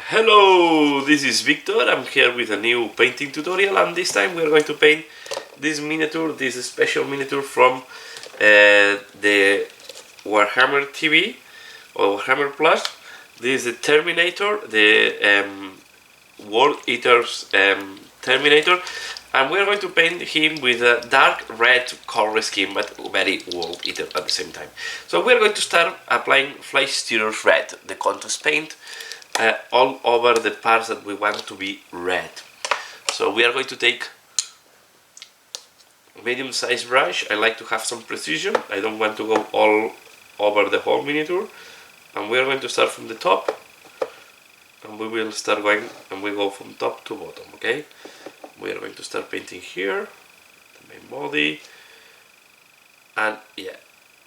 Hello, this is Victor. I'm here with a new painting tutorial, and this time we are going to paint this miniature, this special miniature from the Warhammer TV or Warhammer Plus. This is the Terminator, the World Eater's Terminator, and we are going to paint him with a dark red color scheme, but very World Eater at the same time. So we are going to start applying Flesh Stirrers Red, the contrast paint, all over the parts that we want to be red. So we are going to take a medium sized brush. I like to have some precision. I don't want to go all over the whole miniature. And we are going to start from the top, and we will start going, and we go from top to bottom, okay? We are going to start painting here, the main body, and yeah,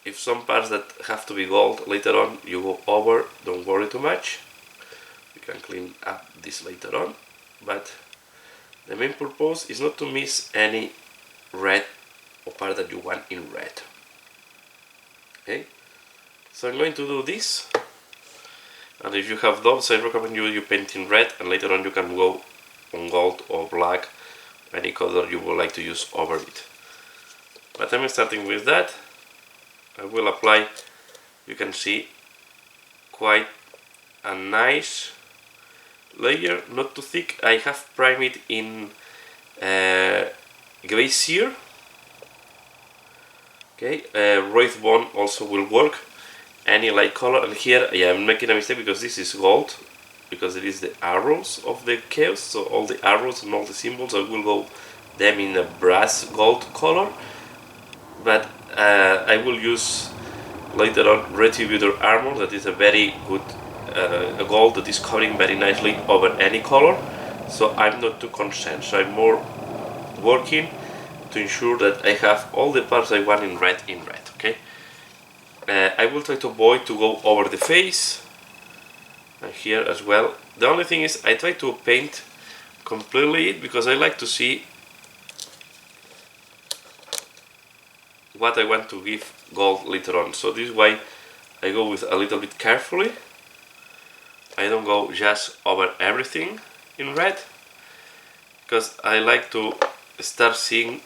if some parts that have to be gold later on you go over, don't worry too much. You can clean up this later on, but the main purpose is not to miss any red or part that you want in red. Okay, so I'm going to do this, and if you have those, I recommend you paint in red, and later on you can go on gold or black, any color you would like to use over it. But I'm starting with that. I will apply, you can see, quite a nice layer, not too thick. I have primed it in Glacier. Okay, Wraith Bone also will work, any light color. And here I am making a mistake because this is gold, because it is the arrows of the chaos, so all the arrows and all the symbols, I will go them in a brass gold color, but I will use later on Retributor armor, that is a very good a gold that is covering very nicely over any color, so I'm not too concerned. So I'm more working to ensure that I have all the parts I want in red, okay? I will try to avoid to go over the face, and here as well. The only thing is I try to paint completely it, because I like to see what I want to give gold later on. So this is why I go with a little bit carefully. I don't go just over everything in red, because I like to start seeing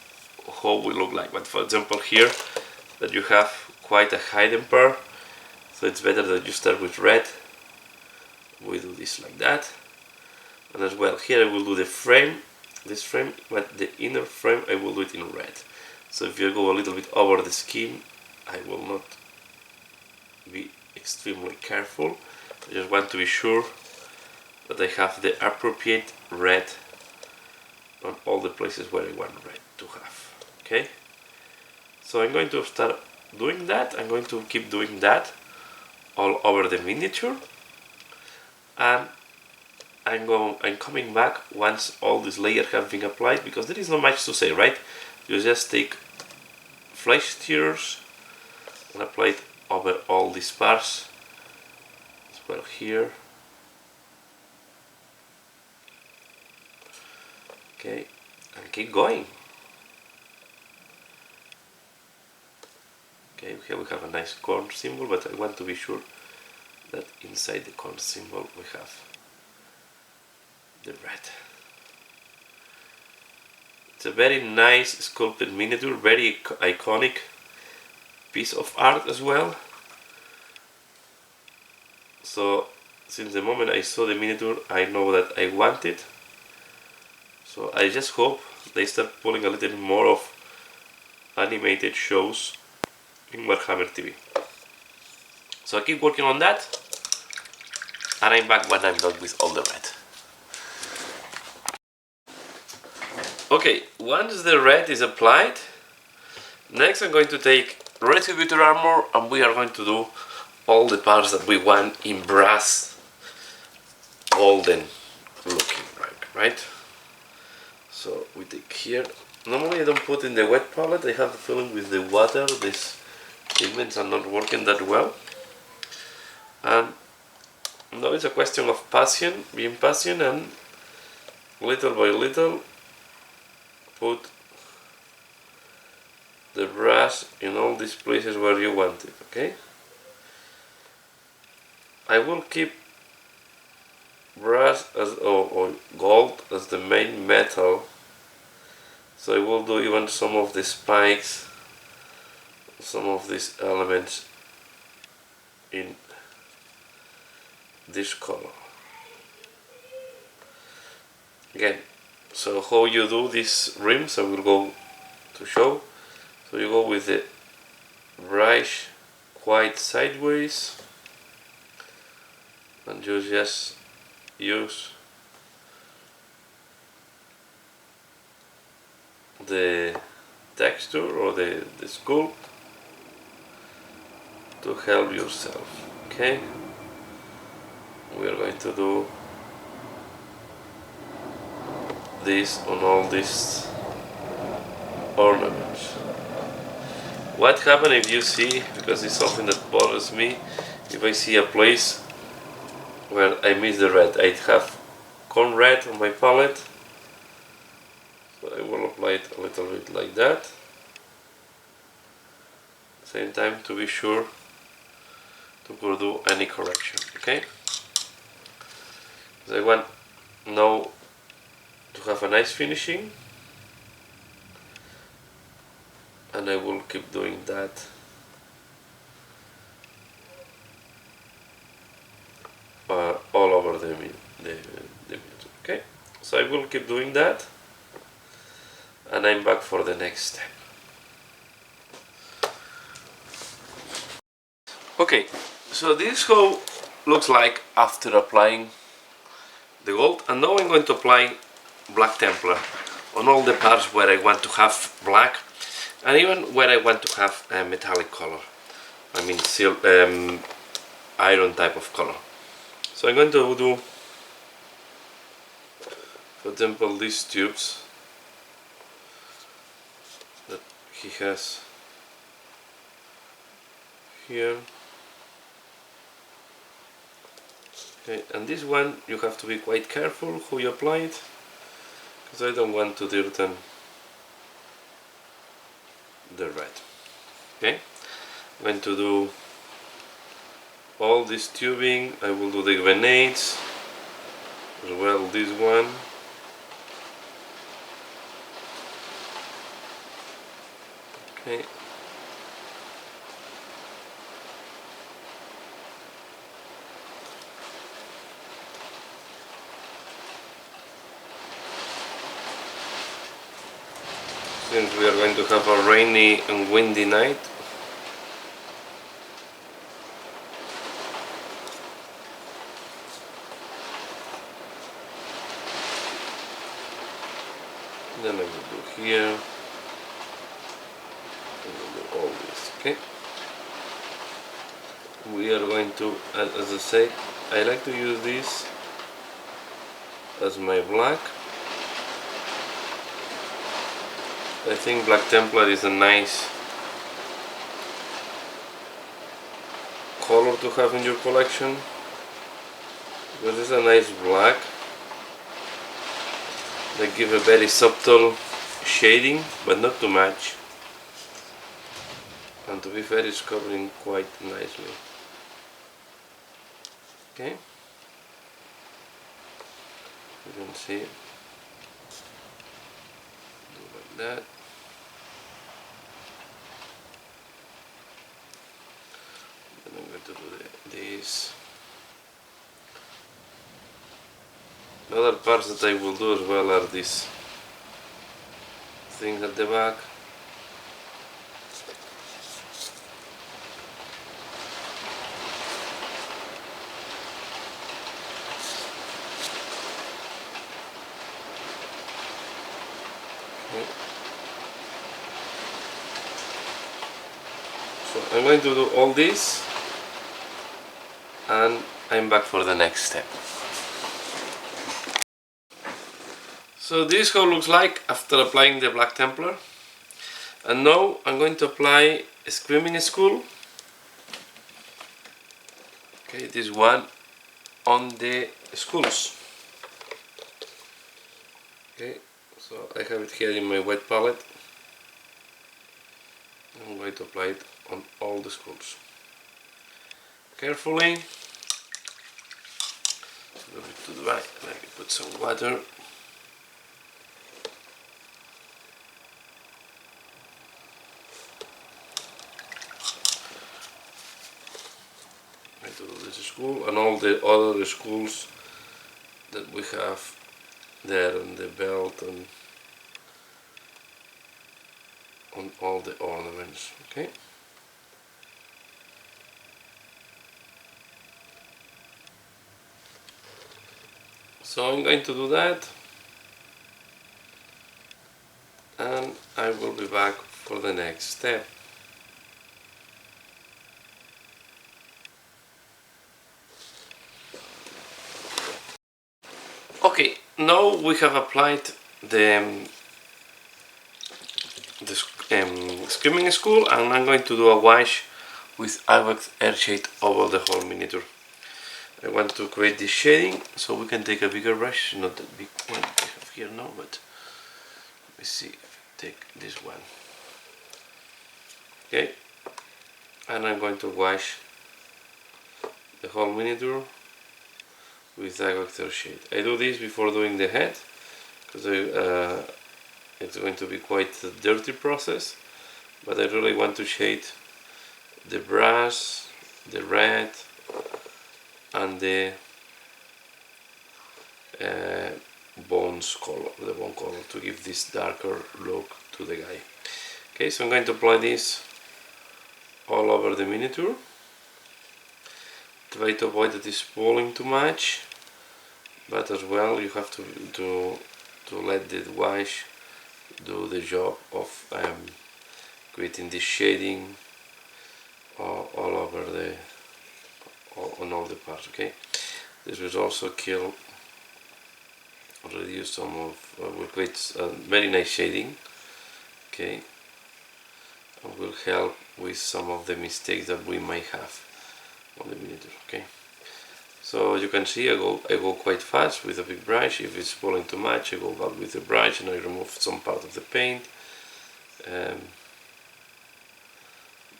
how we look like. But for example here, that you have quite a hidden part, so it's better that you start with red. We do this like that, and as well here I will do the frame, this frame, but the inner frame I will do it in red. So if you go a little bit over the skin, I will not be extremely careful. I just want to be sure that I have the appropriate red on all the places where I want red to have. Okay, so I'm going to start doing that. I'm going to keep doing that all over the miniature, and I'm coming back once all these layers have been applied, because there is not much to say, right? You just take Flesh Stirrers and apply it over all these parts as well here. Okay, and keep going. Okay, here we have a nice corn symbol, but I want to be sure that inside the corn symbol we have the red. It's a very nice sculpted miniature, very iconic piece of art as well. So since the moment I saw the miniature, I know that I want it. So I just hope they start pulling a little more of animated shows in Warhammer TV. So I keep working on that, and I'm back when I'm done with all the red. Okay, once the red is applied, next I'm going to take Retributor armor, and we are going to do all the parts that we want in brass, golden looking, right? So we take here, normally I don't put in the wet palette. I have the feeling with the water these pigments are not working that well, and now it's a question of passion, being patient, and little by little put the brush in all these places where you want it, okay? I will keep brass or gold as the main metal, so I will do even some of the spikes, some of these elements in this color. Again, so how you do these rims I will go to show. So you go with the brush quite sideways and you just use the texture or the sculpt to help yourself. Okay, we are going to do this on all these ornaments. What happens if you see, because it's something that bothers me, if I see a place where I miss the red, I have corn red on my palette, so I will apply it a little bit like that. Same time to be sure to do any correction, okay? So I want now to have a nice finishing, and I will keep doing that all over the music, okay? So I will keep doing that, and I'm back for the next step. Okay, so this is how looks like after applying the gold, and now I'm going to apply black Templar on all the parts where I want to have black, and even where I want to have a metallic color, I mean iron type of color. So I'm going to do, for example, these tubes that he has here. Okay, and this one you have to be quite careful how you apply it, because I don't want to dirten the red. Okay, I'm going to do all this tubing. I will do the grenades as well, this one. Okay. Since we are going to have a rainy and windy night, then I will do here, I will do all this, okay? We are going to, as I said, I like to use this as my black. I think Black Templar is a nice color to have in your collection, because it's a nice black. They give a very subtle shading, but not too much, and to be fair, it's covering quite nicely. Okay, you can see, do like that. Then I'm going to do this. The other parts that I will do as well are these things at the back. Okay. So I'm going to do all this, and I'm back for the next step. So this is how it looks like after applying the Black Templar, and now I'm going to apply a Screaming Skull. Okay, this one on the skulls. Okay, so I have it here in my white palette. I'm going to apply it on all the skulls. Carefully, a little bit too dry. Let me put some water. I do this school and all the other schools that we have there on the belt and on all the ornaments. Okay. So I'm going to do that, and I will be back for the next step. Okay, now we have applied the skimming school, and I'm going to do a wash with Azrakh Airshade over the whole miniature. I want to create this shading, so we can take a bigger brush, not that big one I have here now, but let me see if I take this one. Okay, and I'm going to wash the whole miniature with Azrakh Airshade. I do this before doing the head, because it's going to be quite a dirty process, but I really want to shade the brass, the red, and the bone color to give this darker look to the guy. Okay, so I'm going to apply this all over the miniature. Try to avoid that it's pulling too much, but as well you have to let the wash do the job of creating this shading all over on all the parts. Okay, this will also reduce some of will create a very nice shading. Okay, and will help with some of the mistakes that we might have on the miniature. Okay, so you can see I go quite fast with a big brush. If it's pulling too much, I go back with the brush and I remove some part of the paint.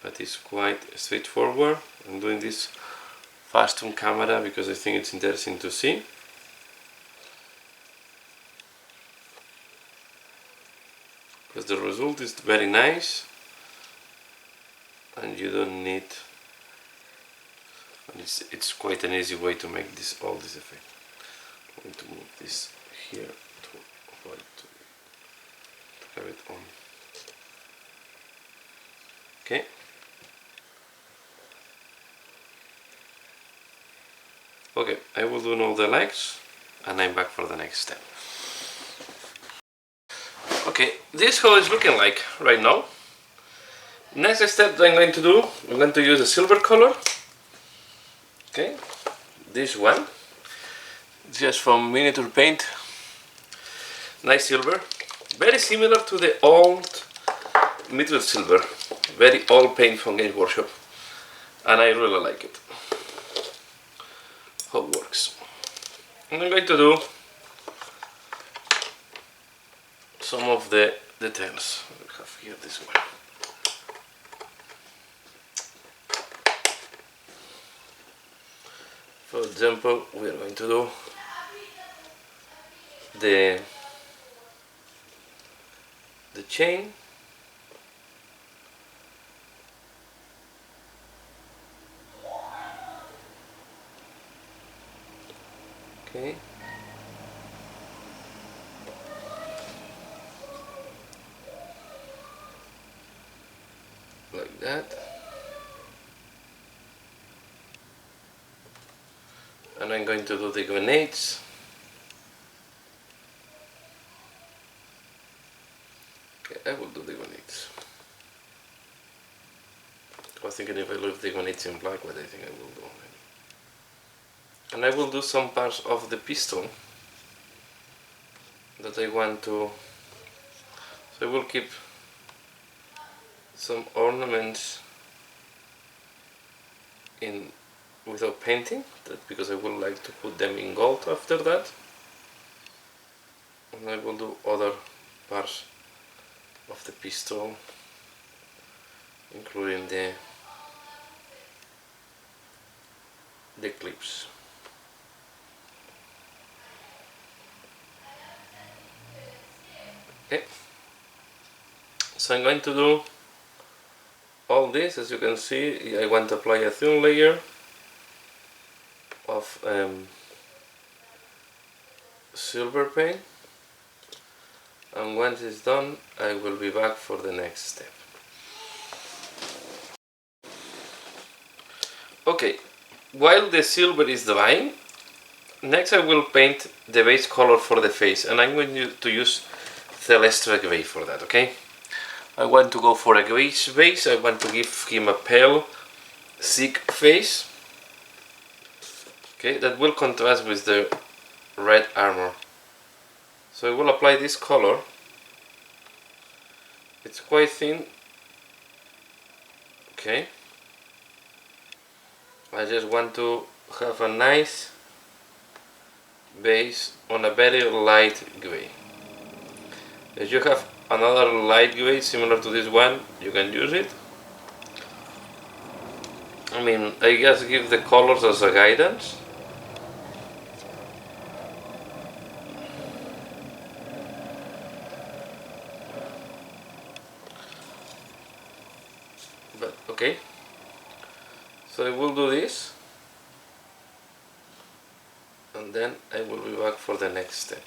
But it's quite straightforward. I'm doing this fast on camera because I think it's interesting to see. Because the result is very nice, and you don't need, and it's quite an easy way to make all this effect. I'm going to move this here to have it on. Okay. Okay, I will do now the legs, and I'm back for the next step. Okay, this is how it's looking like right now. Next step that I'm going to do, I'm going to use a silver color. Okay, this one, just from Miniature Paint. Nice silver, very similar to the old Middle Silver, very old paint from Games Workshop, and I really like it. How it works. And I'm going to do some of the details. I have here this one. For example, we are going to do the chain. Okay. Like that. And I'm going to do the grenades. Okay, I will do the grenades. I was thinking if I leave the grenades in black, what I think I will do. And I will do some parts of the pistol that I want to. So I will keep some ornaments in without painting, that because I would like to put them in gold after that. And I will do other parts of the pistol, including the clips. So I'm going to do all this. As you can see, I want to apply a thin layer of silver paint, and once it's done I will be back for the next step. Okay, while the silver is drying, next I will paint the base color for the face, and I'm going to use Celestra Gray for that, okay? I want to go for a grayish base. I want to give him a pale, sick face, okay, that will contrast with the red armor. So I will apply this color. It's quite thin, okay. I just want to have a nice base on a very light gray. If you have another light gray similar to this one, you can use it. I mean, I just give the colors as a guidance. But okay, so I will do this, and then I will be back for the next step.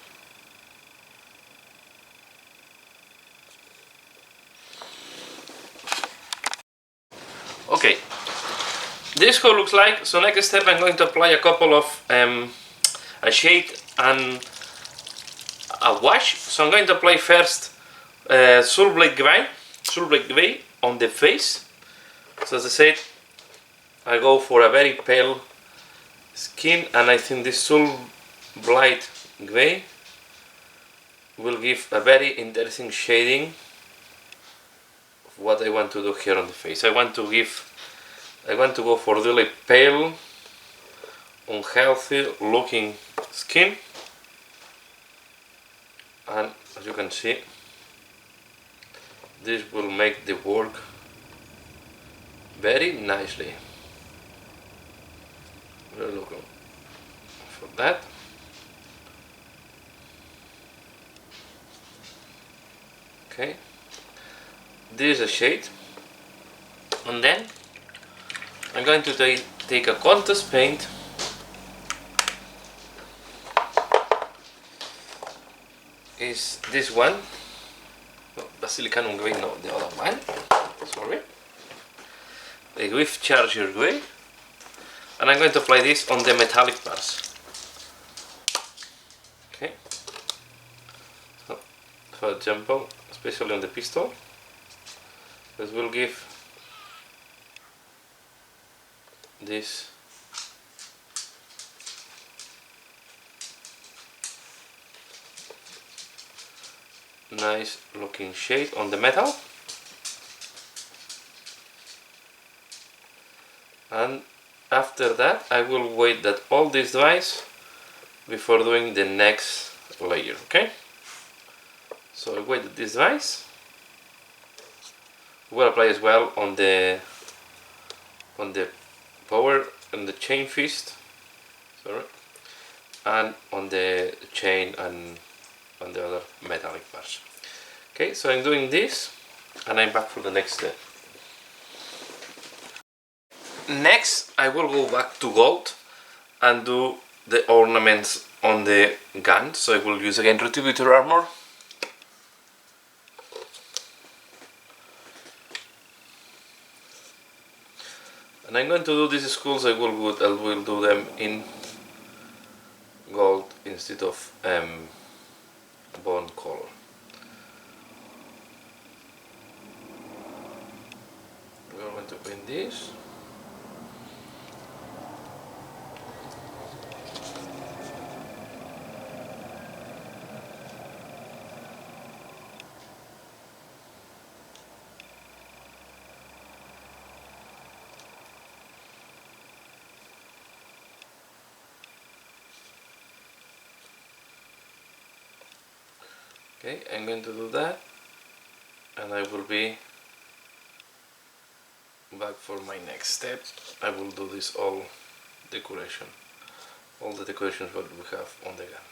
Okay, this how it looks like. So next step, I'm going to apply a couple of a shade and a wash. So I'm going to apply first Soulblade Gray on the face. So as I said, I go for a very pale skin, and I think this Soulblade Gray will give a very interesting shading of what I want to do here on the face. I want to go for really pale, unhealthy looking skin, and as you can see, this will make the work very nicely. We're looking for that. Okay, this is a shade, and then I'm going to take a contrast paint is this one, no, Basilicanum Gray, no, the other one, sorry, the Griff Charger Gray, and I'm going to apply this on the metallic parts. Okay, so for example, especially on the pistol, this will give this nice looking shade on the metal, and after that I will wait that all this dries before doing the next layer. Okay, so I wait that this dries. We'll apply as well on the power and the chain fist, sorry, and on the chain and on the other metallic parts. Okay, so I'm doing this, and I'm back for the next step. Next, I will go back to gold and do the ornaments on the gun. So I will use again Retributor armor. And I'm going to do these skulls. I will do them in gold instead of bone color. We are going to paint this. Okay, I'm going to do that, and I will be back for my next step. I will do this all the decorations what we have on the gun.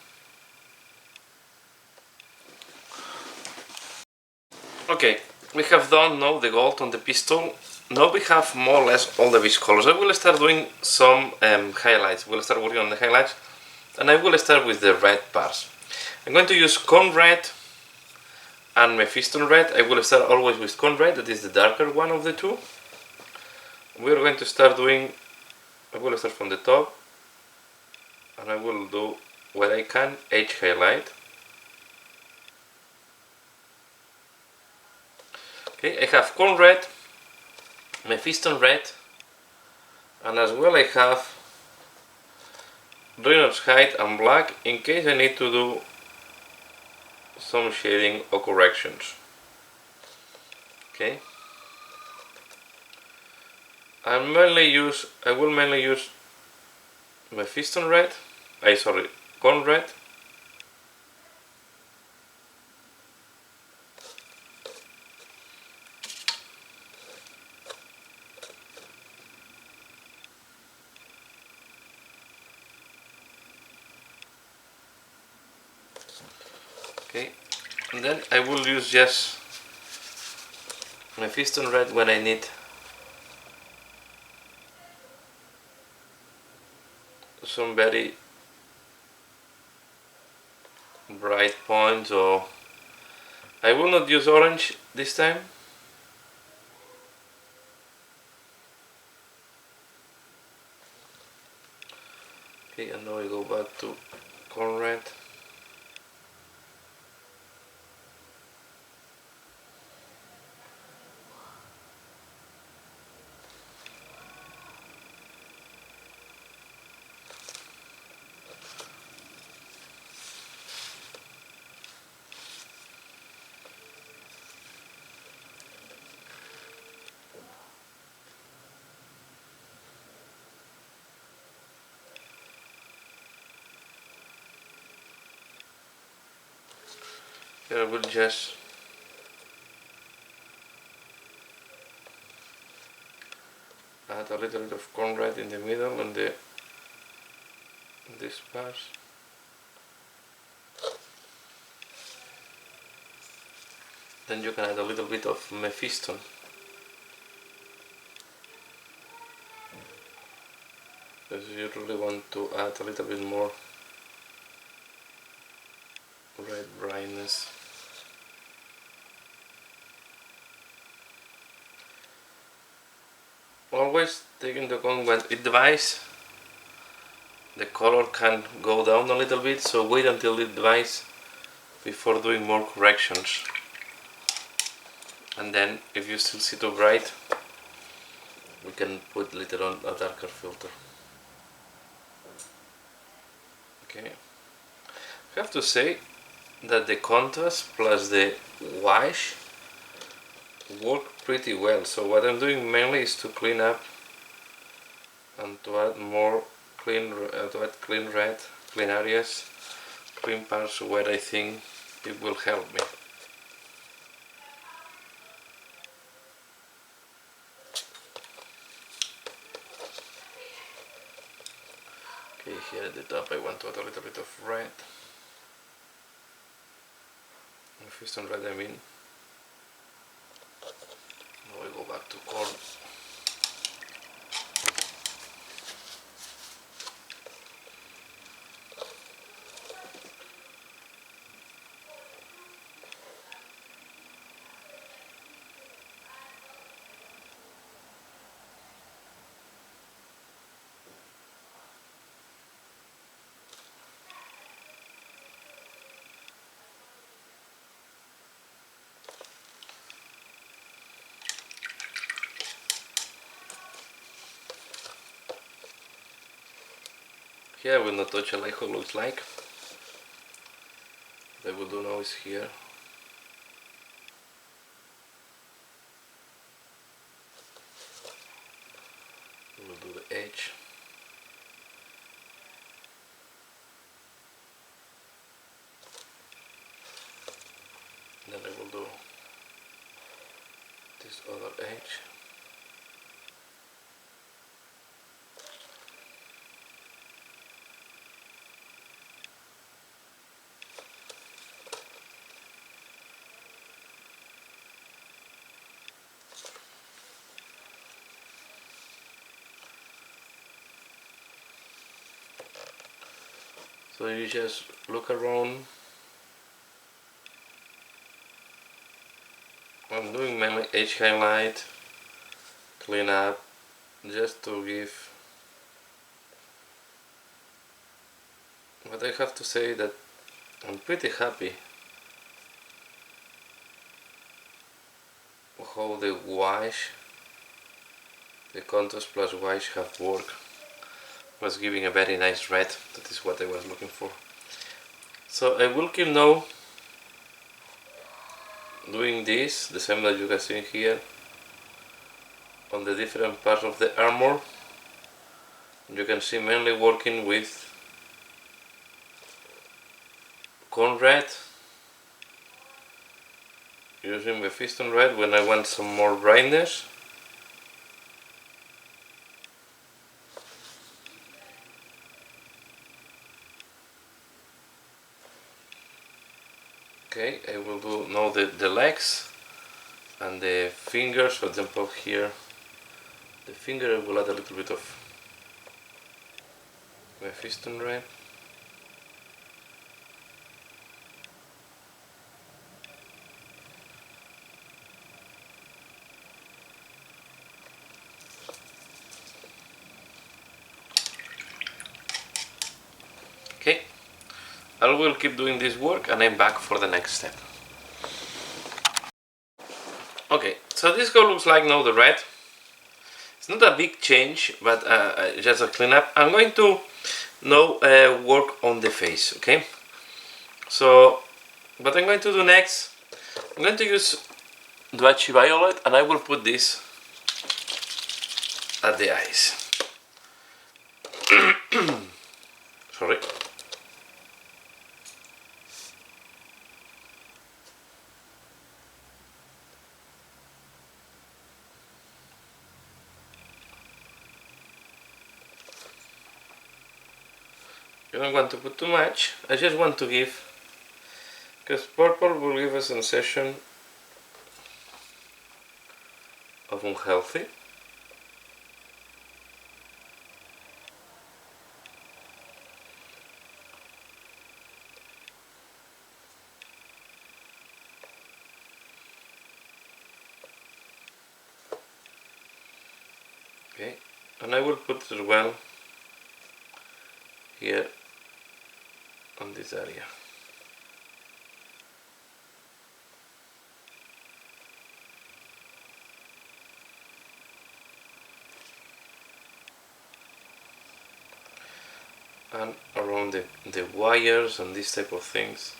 Okay, we have done now the gold on the pistol. Now we have more or less all the base colors. I will start doing some highlights. We'll start working on the highlights, and I will start with the red parts. I'm going to use Corn Red and Mephiston Red. I will start always with Corn Red, that is the darker one of the two. We're going to start doing, I will start from the top, and I will do what I can, edge highlight. Okay, I have Corn Red, Mephiston Red, and as well I have Reynolds Height and Black in case I need to do some shading or corrections. Okay, I will mainly use Mephiston Red, Corn Red. Okay, and then I will use just Mephiston Red when I need some very bright points, or I will not use orange this time. Okay, and now I go back to Corn Red. Here I will just add a little bit of Corn Red in the middle and this part. Then you can add a little bit of Mephiston. Because you really want to add a little bit more red brightness. Always take into account when it dries, the color can go down a little bit, so wait until it dries before doing more corrections. And then if you still see too bright, we can put later on a darker filter. Okay, I have to say that the contrast plus the wash work pretty well. So what I'm doing mainly is to clean up and to add more clean red, clean areas, clean parts where I think it will help me. Okay, here at the top I want to add a little bit of red. Mephiston Red, I mean. Now we go back to corn. Here I will not touch like how it looks like. What I will do now is here. We will do the edge. Then I will do this other edge. So you just look around. I'm doing mainly edge highlight, clean up, just to give. But I have to say that I'm pretty happy how the wash, the contrast plus wash have worked. Was giving a very nice red. That is what I was looking for. So I will keep now doing this, the same that you can see here, on the different parts of the armor. You can see mainly working with corn red, using the piston red when I want some more brightness. Okay, I will do now the legs and the fingers. For example, here, the finger I will add a little bit of my piston red. Okay, I will keep doing this work and I'm back for the next step. Okay, so this girl looks like now the red. It's not a big change, but just a cleanup. I'm going to now work on the face, okay? So, what I'm going to do next, I'm going to use Dvachi Violet and I will put this at the eyes. Sorry. You don't want to put too much. I just want to give, because purple will give a sensation of unhealthy. Okay, and I will put it as well here on this area. And around the wires and this type of things.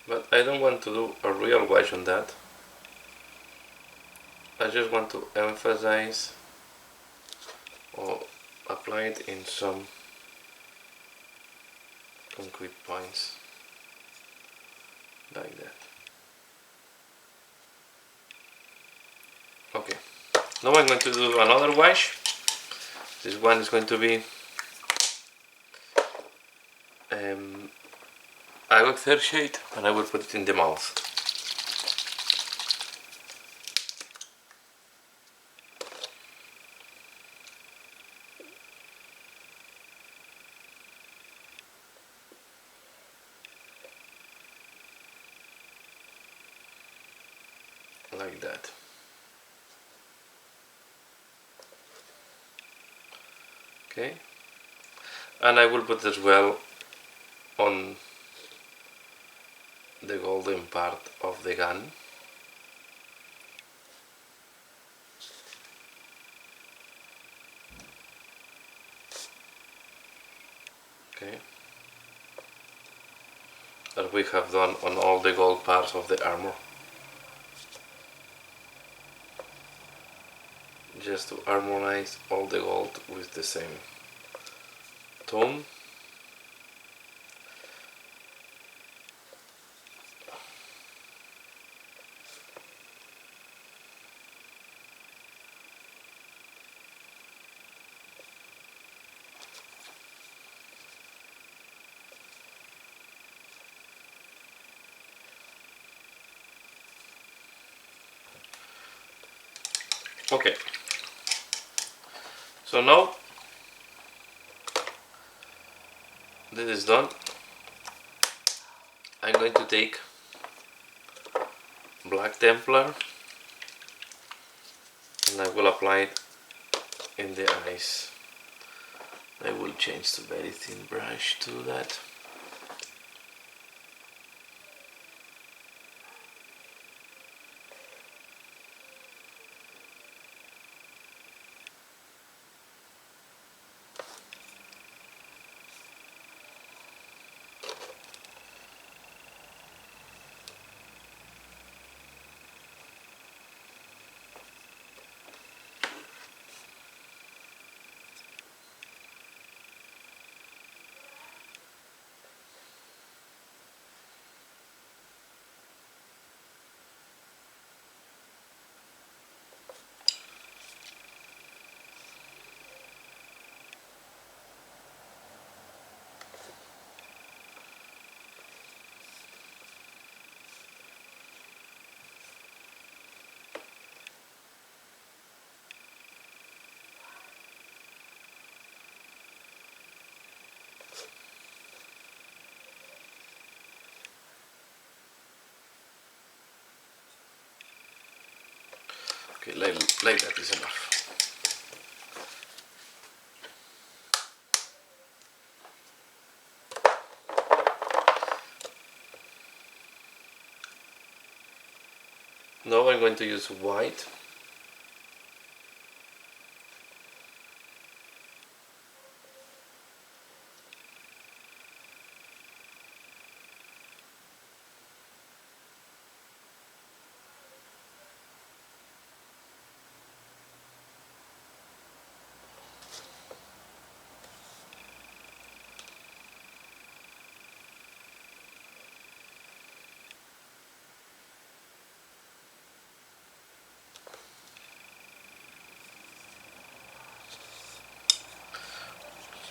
But I don't want to do a real wash on that. I just want to emphasize or apply it in some concrete points like that. Okay, now I'm going to do another wash. This one is going to be Azrakh third shade, and I will put it in the mouth. Like that. Okay, and I will put as well on the golden part of the gun. Okay, as we have done on all the gold parts of the armor, just to harmonize all the gold with the same tone. Okay, So now this is done. I'm going to take Black Templar and I will apply it in the eyes. I will change to very thin brush to that. Okay, like that is enough. Now I'm going to use white.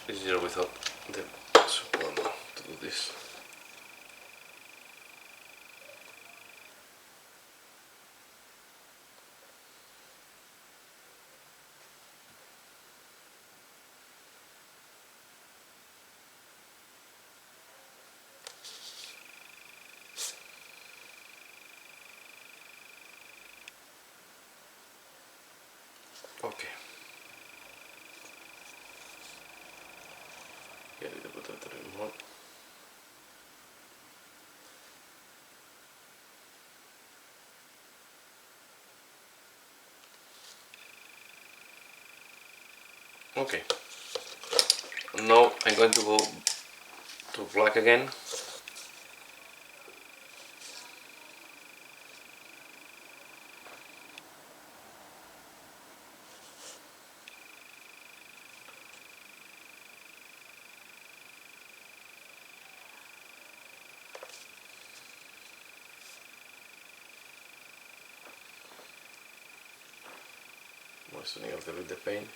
It's easier without the support to do this. Okay. Get a little bit of the remote. Okay. Now I'm going to go to black again. Moistening a little bit the paint.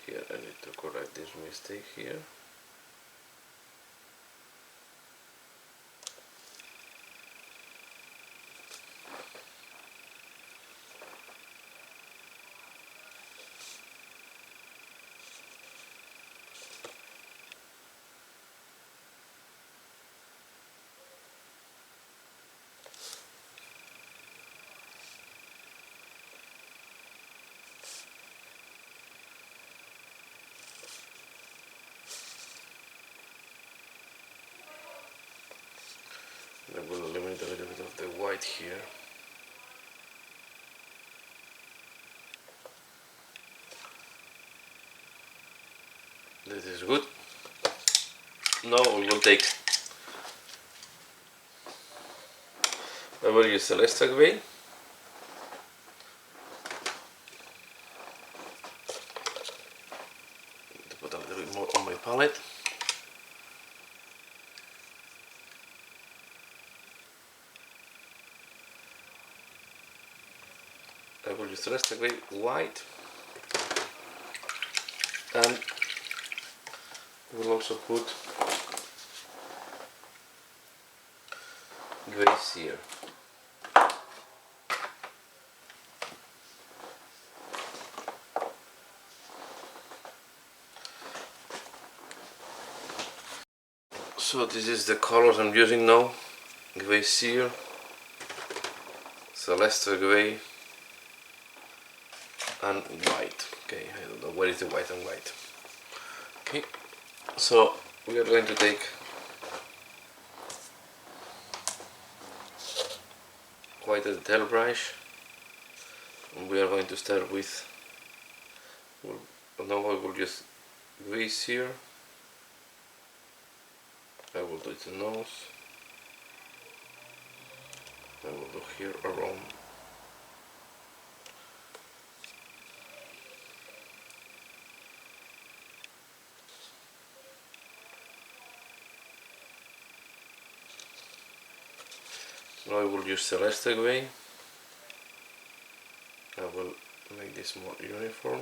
Here I need to correct this mistake here. I will eliminate a little bit of the white here. This is good. Now we will take, I will use the Azrakh veil. To put a little bit more on my palette. I will use the Azrakh veil white. And we'll also put glaze here. So this is the colors I'm using now: Glacier, Celestial Grey, and white. Okay, I don't know where is the white and white. Okay, so we are going to take white detail brush, and we are going to start with. Now I will use Glacier. I will do the nose. I will do here around. Now I will use Celeste Grey. I will make this more uniform.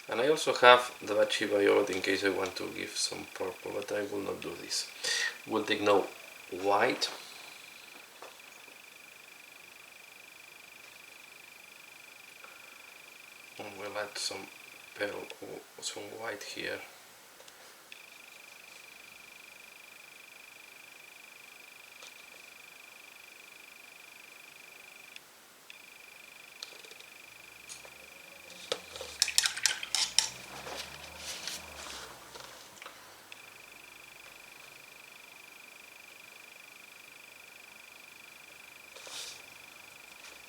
And I also have the Bachi Violet in case I want to give some purple, but I will not do this. We'll take now white. And we'll add some pearl, some white here.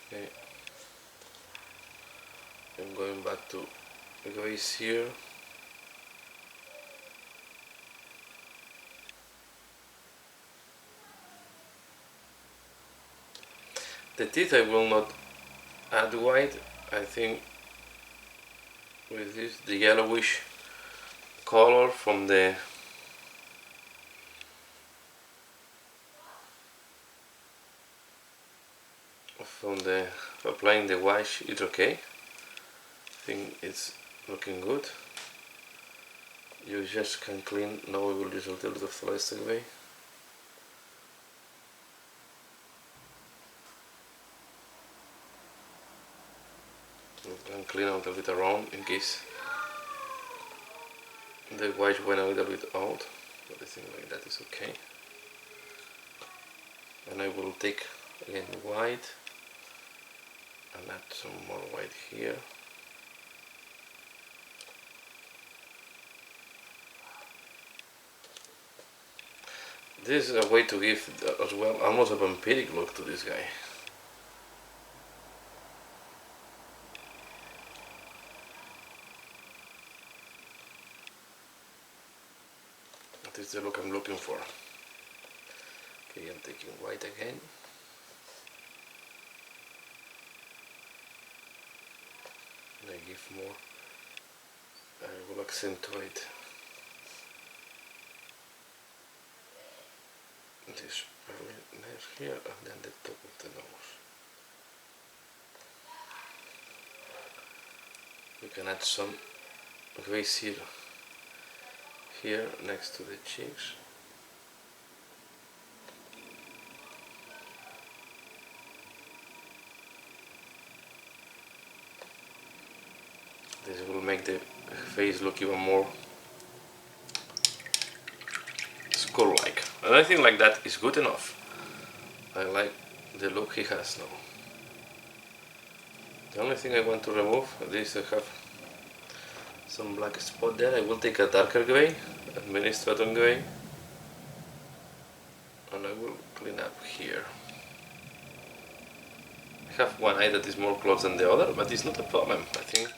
Okay. I'm going back to glaze here. The teeth I will not add white. I think with this the yellowish color from the applying the wash, it's okay. I think it's looking good. You just can clean. Now we will use a little bit of Celestial Grey. You can clean out a bit around in case the wash went a little bit out, but I think like that is okay. And I will take again white and add some more white here. This is a way to give as well almost a vampiric look to this guy. That is the look I'm looking for. Okay, I'm taking white again. And I give more. I will accentuate this earliness here and then the top of the nose. We can add some glaze here next to the cheeks. This will make the face look even more skull-like. And I think like that is good enough. I like the look he has now. The only thing I want to remove is I have some black spot there. I will take a darker grey, a mini stratum grey, and I will clean up here. I have one eye that is more closed than the other, but it's not a problem. I think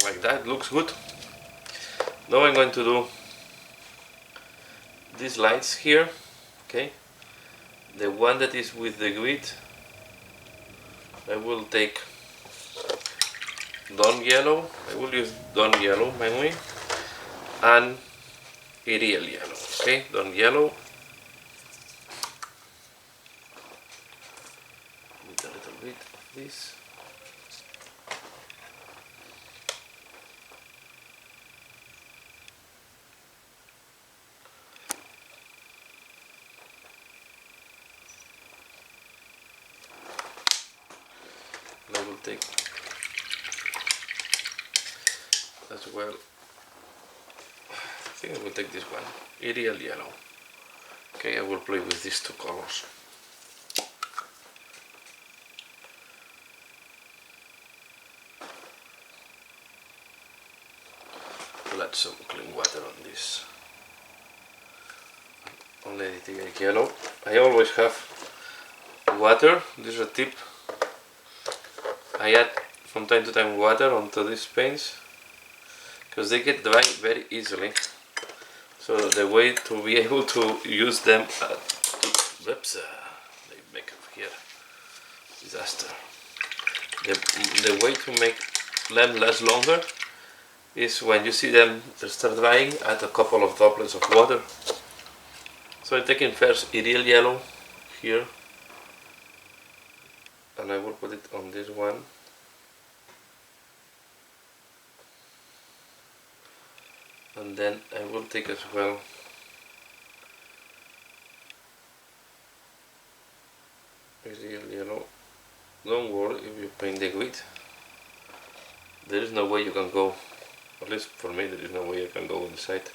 like that looks good. Now I'm going to do these lights here. Okay, the one that is with the grid, I will take Dawn Yellow. I will use Dawn Yellow mainly, and Ariel Yellow. Okay, Dawn Yellow with a little bit of this. will take as well. I think I will take this one, Ideal Yellow. Okay, I will play with these two colors. Let some clean water on this. Only take yellow. I always have water. This is a tip. I add from time to time water onto these paints because they get dry very easily. So the way to be able to use them, whoops, they make up here, disaster. The way to make them last longer is when you see them start drying, add a couple of droplets of water. So I'm taking first Ideal Yellow here, and I will put it on this one. And then I will take as well Ideal Yellow. Don't worry if you paint the grid. There is no way you can go, at least for me, there is no way I can go inside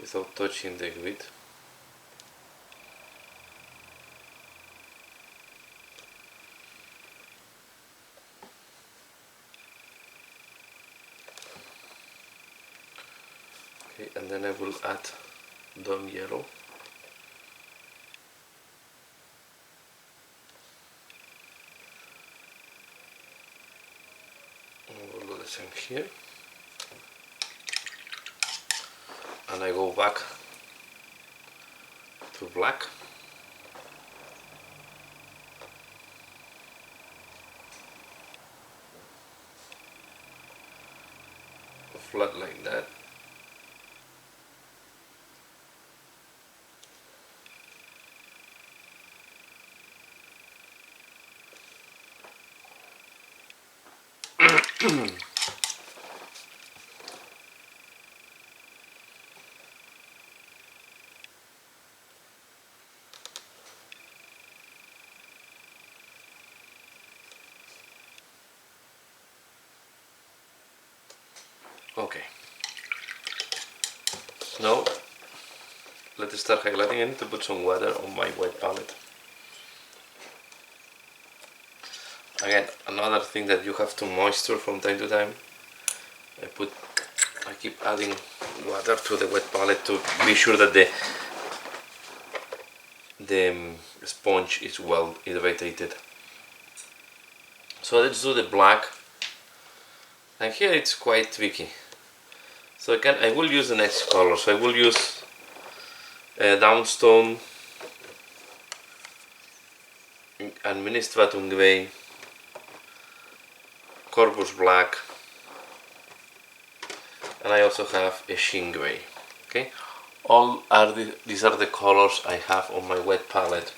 without touching the grid. Okay, and then I will add Dawn Yellow. I will do the same here. And I go back to black. Flat like that. Okay. Now let's start highlighting. I need to put some water on my white palette. Again, another thing that you have to moisture from time to time. I keep adding water to the wet palette to be sure that the sponge is well irritated. So let's do the black. And here it's quite tricky. So I will use the next color. So I will use Downstone, Administratum Grey, Corpus Black, and I also have a Sheen Grey. Okay, these are the colors I have on my wet palette.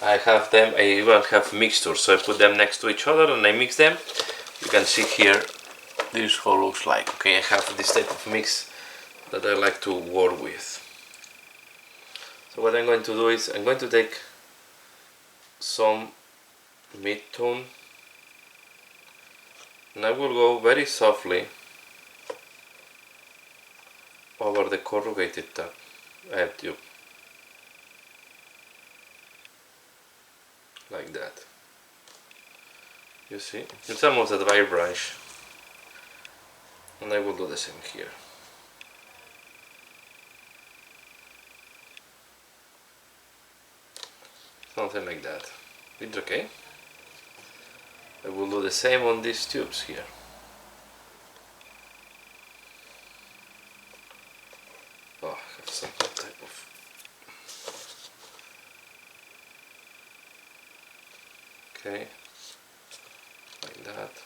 I have them. I even have mixtures, so I put them next to each other and I mix them. You can see here. This is how it looks like. Okay, I have this type of mix that I like to work with. So what I'm going to do is I'm going to take some mid-tone and I will go very softly over the corrugated tube, like that. You see, it's almost a dry brush. And I will do the same here. Something like that. It's okay. I will do the same on these tubes here. Oh, I have some type of... Okay. Like that.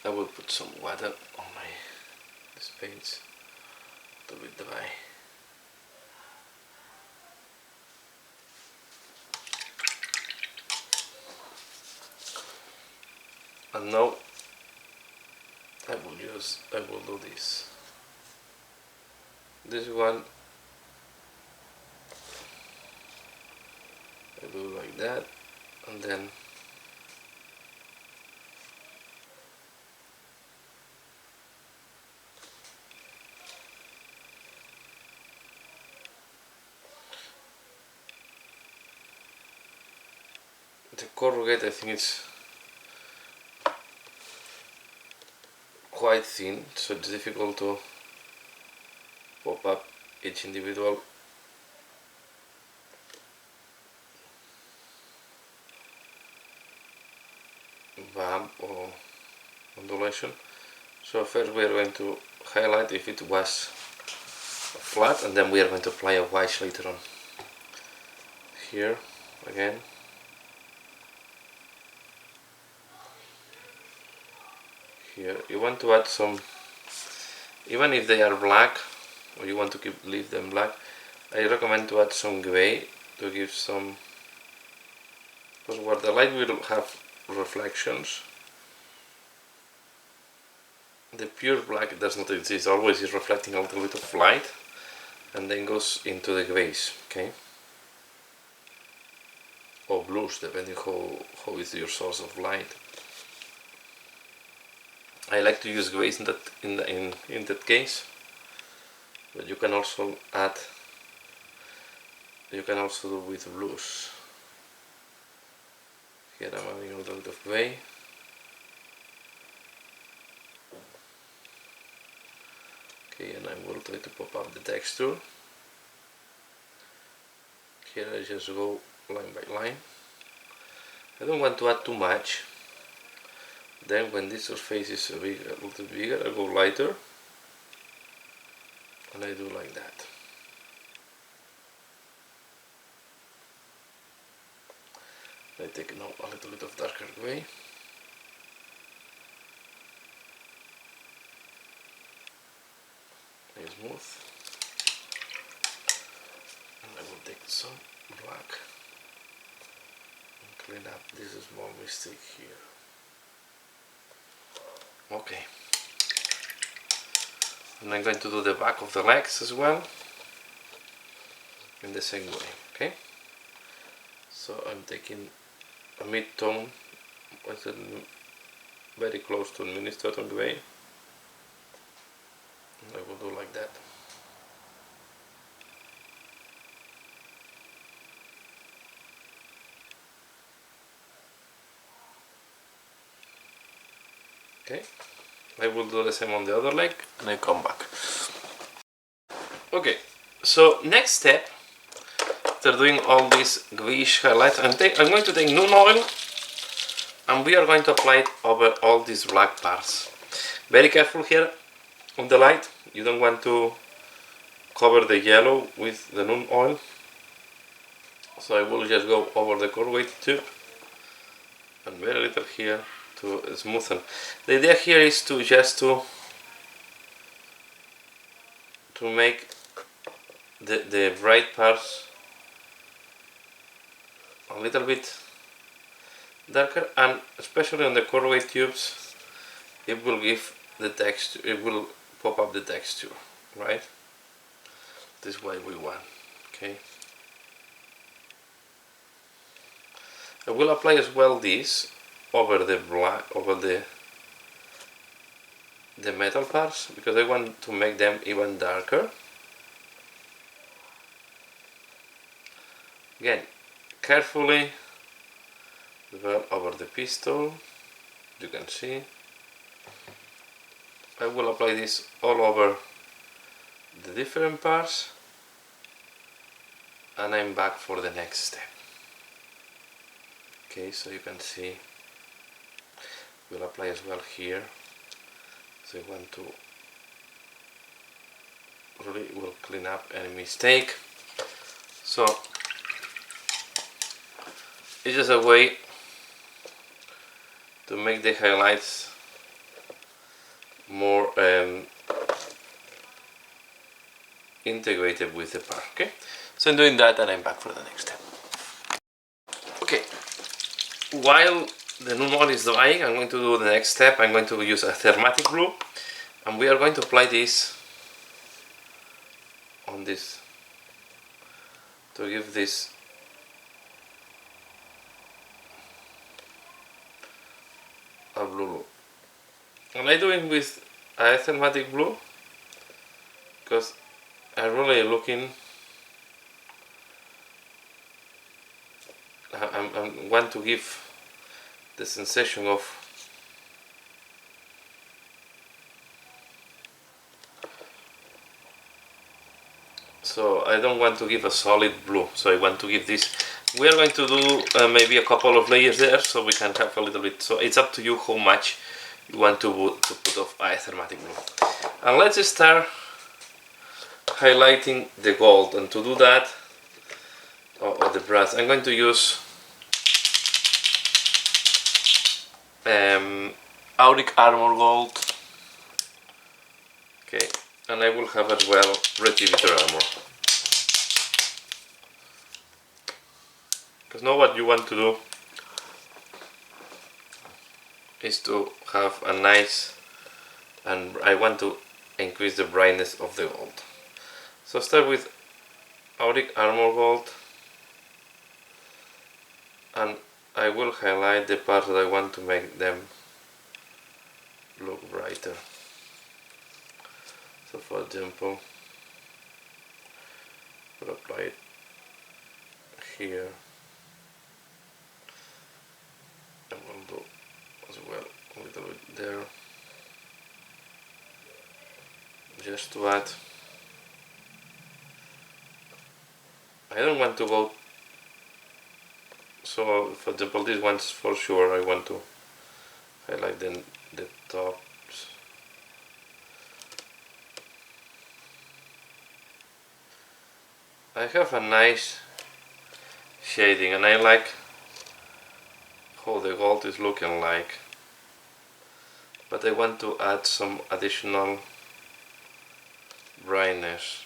I will put some water on this paint to be dry. And now I will do this. This one I do like that, and then the corrugate, I think it's quite thin, so it's difficult to pop up each individual bump or ondulation. So first we are going to highlight if it was flat, and then we are going to apply a wash later on. Here again. Here you want to add some, even if they are black or you want to leave them black, I recommend to add some gray to give some, because where the light will have reflections, the pure black does not exist, always is reflecting a little bit of light and then goes into the grays, okay? Or blues, depending how is your source of light. I like to use grays in that case, but you can also add, you can also do with blues. Here I'm adding a little bit of gray. Okay, and I will try to pop up the texture. Here I just go line by line. I don't want to add too much. Then when this surface is a little bigger, I go lighter, and I do like that. I take now a little bit of darker gray. I smooth. And I will take some black and clean up this small mistake here. Okay, and I'm going to do the back of the legs as well in the same way, okay? So I'm taking a mid-tone, very close to Minnesota gray, and I will do like that. Okay, I will do the same on the other leg and I come back. Okay, so next step, after doing all these grayish highlights, I'm going to take Noon oil and we are going to apply it over all these black parts. Very careful here on the light, you don't want to cover the yellow with the Noon oil. So I will just go over the corrugate tube and very little here to smoothen. The idea here is to make the bright parts a little bit darker, and especially on the corrugate tubes it will give the texture, it will pop up the texture, right? This is what we want, okay? I will apply as well this over the black, over the metal parts, because I want to make them even darker. Again, carefully develop over the pistol, you can see. I will apply this all over the different parts and I'm back for the next step. Okay, so you can see we'll apply as well here, so I want to really will clean up any mistake. So it's just a way to make the highlights more integrated with the part. Okay, so I'm doing that and I'm back for the next step. Okay, while the new mod is drying, I'm going to do the next step. I'm going to use a thermatic glue, and we are going to apply this on this to give this a blue look. And I'm doing with a thermatic glue because I really looking. I want to give the sensation of so I don't want to give a solid blue, so I want to give this. We are going to do maybe a couple of layers there, so we can have a little bit. So it's up to you how much you want to put of thermatic blue. And let's start highlighting the gold, and to do that, or the brass, I'm going to use Auric Armor Gold. Okay, and I will have as well Retributor Armor. Because now what you want to do is to have a nice, and I want to increase the brightness of the gold. So start with Auric Armor Gold, and I will highlight the parts that I want to make them look brighter. So for example, I'll apply it here. I will do as well a little bit there, just to add. I don't want to go, so for example these ones for sure I want to highlight the tops. I have a nice shading and I like how the gold is looking like, but I want to add some additional brightness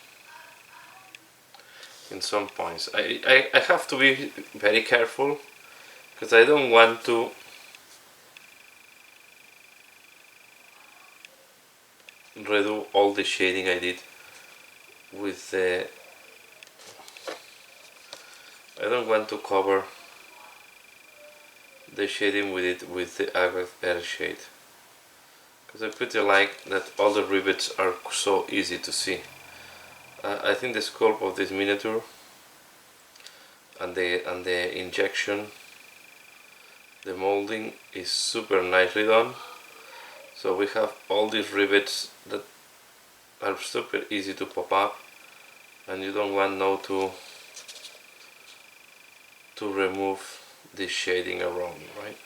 in some points. I have to be very careful because I don't want to redo all the shading I did with the, I don't want to cover the shading with it with the Azrakh shade, because I pretty like that all the rivets are so easy to see. I think the sculpt of this miniature and the injection, the molding is super nicely done. So we have all these rivets that are super easy to pop up, and you don't want now to remove this shading around, right?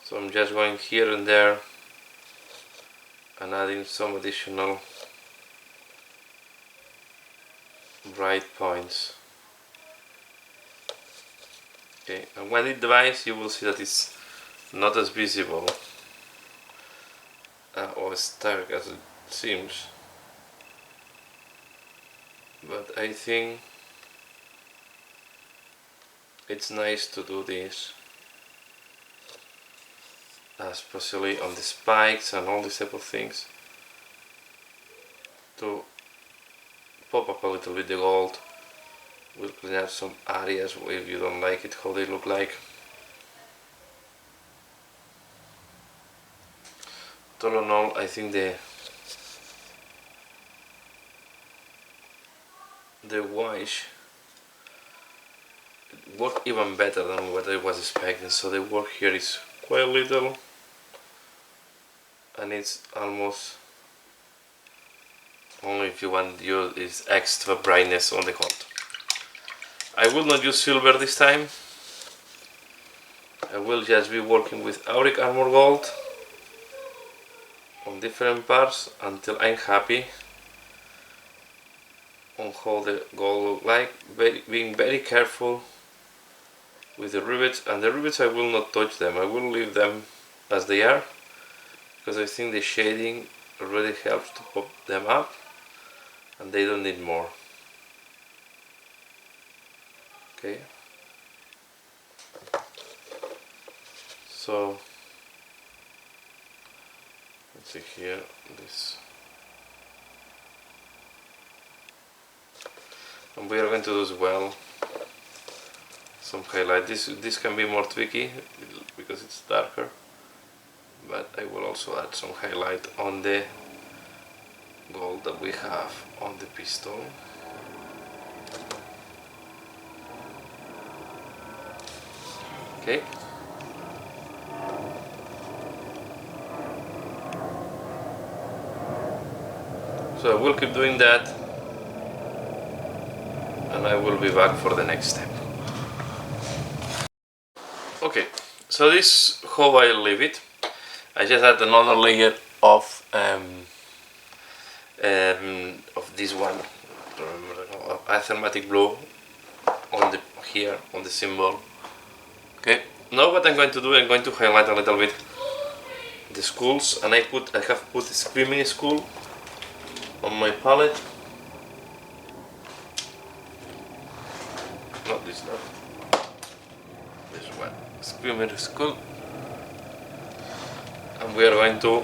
So I'm just going here and there and adding some additional bright points. Okay, and when it dries you will see that it's not as visible or as dark as it seems, but I think it's nice to do this, especially on the spikes and all these type of things, to pop up a little bit the gold. We'll clean up some areas if you don't like it how they look like. All in all, I think the wash worked even better than what I was expecting. So the work here is quite little, and it's almost only if you want to use is extra brightness on the gold. I will not use silver this time. I will just be working with Auric Armor Gold on different parts until I'm happy on how the gold look like, being very careful with the rivets, and the rivets I will not touch them, I will leave them as they are, because I think the shading already helps to pop them up and they don't need more. Okay, so let's see here, this, and we are going to do as well some highlight. This can be more tricky because it's darker, but I will also add some highlight on the gold that we have on the pistol. Okay. So I will keep doing that, and I will be back for the next step. Okay, so this is how I leave it. I just add another layer of this one, Azrakh blue on the here on the symbol. Okay, now what I'm going to do, I'm going to highlight a little bit the skulls, and I have put the Screaming Skull on my palette. Not this one. This one, Screaming Skull, and we are going to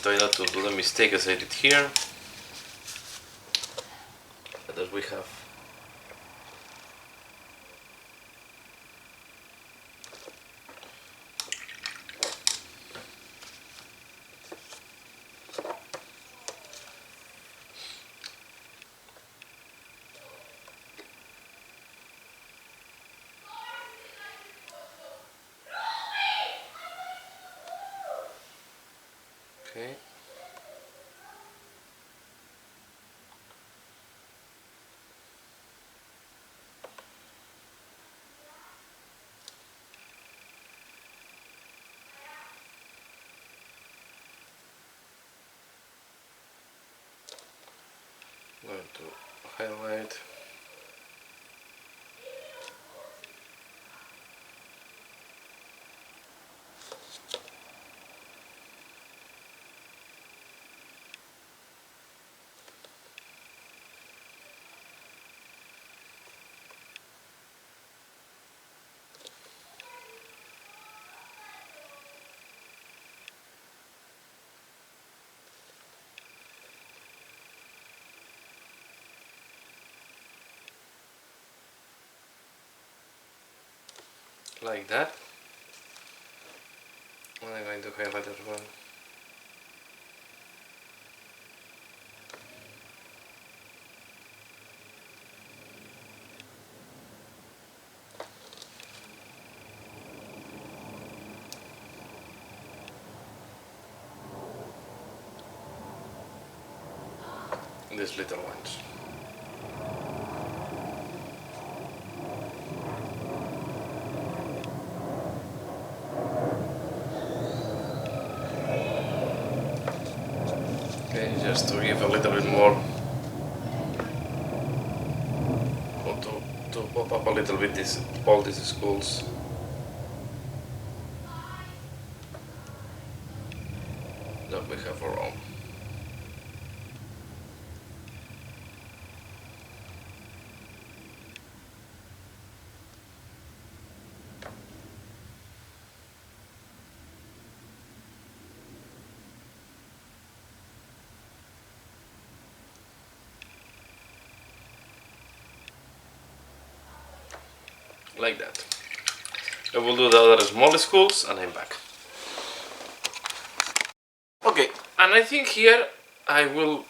try not to do the mistake as I did here, that we have okay. Going to highlight. Like that, and I'm going to highlight as well. These little ones. Okay, just to give a little bit more, or to pop up a little bit all these skulls. That we have around. Like that. I will do the other small skulls and I'm back. Okay, and I think here I will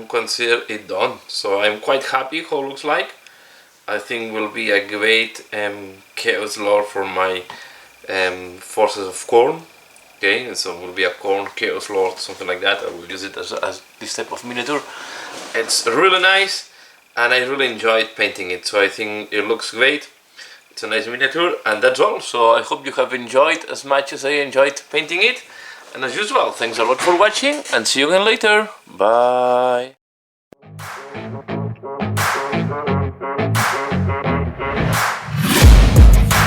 consider it done. So I'm quite happy how it looks like. I think will be a great Chaos Lord for my Forces of Corn. Okay, and so it will be a Corn Chaos Lord, something like that. I will use it as this type of miniature. It's really nice, and I really enjoyed painting it. So I think it looks great. It's a nice miniature, and that's all. So I hope you have enjoyed as much as I enjoyed painting it. And as usual, thanks a lot for watching and see you again later. Bye.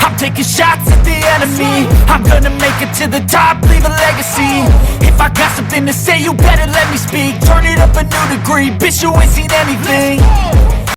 I'm taking shots at the enemy. I'm gonna make it to the top, leave a legacy. If I got something to say, you better let me speak. Turn it up a new degree, bitch, you ain't seen anything.